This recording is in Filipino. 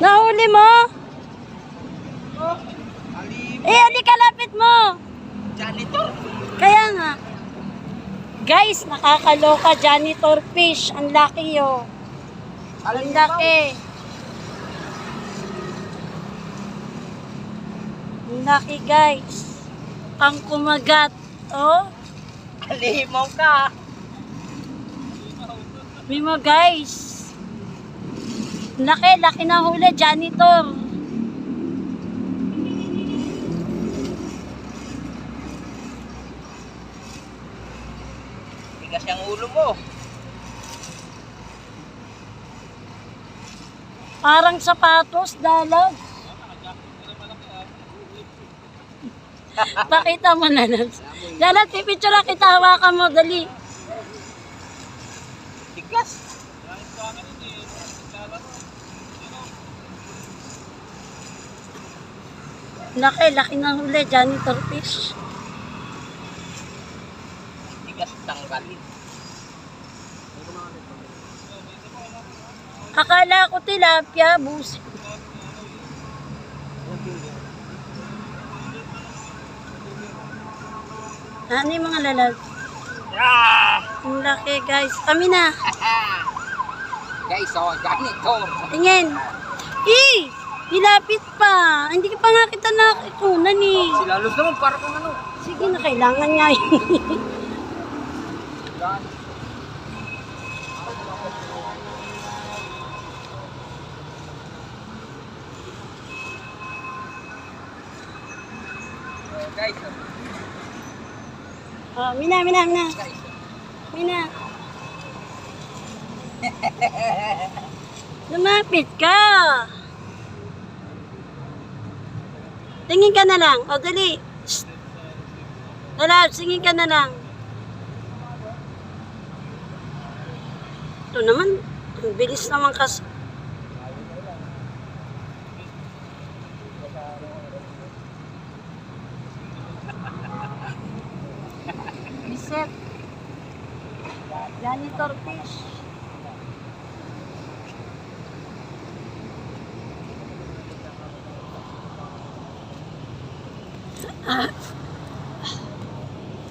Nahuli mo? Halika, lapit mo. Janitor. Kaya nga. Guys, nakakaloka. Janitor fish. Ang laki oh. Ang laki. Ang laki guys. Ang kumagat. Oh. Alimaw ka. Mimo guys. Laki na huli. Janitor. Tigas yung ulo mo. Parang sapatos, dalag. Pakita mo na lang. Dalag, pipicture kita, hawakan mo, dali. Tigas. Laki na huli, janitor fish. Tigas tanggalin. Akala ko tilapia, busi. Ano yung mga lalag? Ang laki guys. Kami na. Guys, oh, janitor. Tingin. Nilapit pa. Hindi ka pa nga kita nakikunan eh. Si Lalos naman, para kung ano. Sige na, kailangan nga yun. Guys, Oh, Mina. guys. Mina. Lumapit ka. Tingin ka na lang. O, dali. Shh. Lalab, singin ka na lang. Ito naman. Ang bilis naman kasi. Biset. Janitor fish. Ah.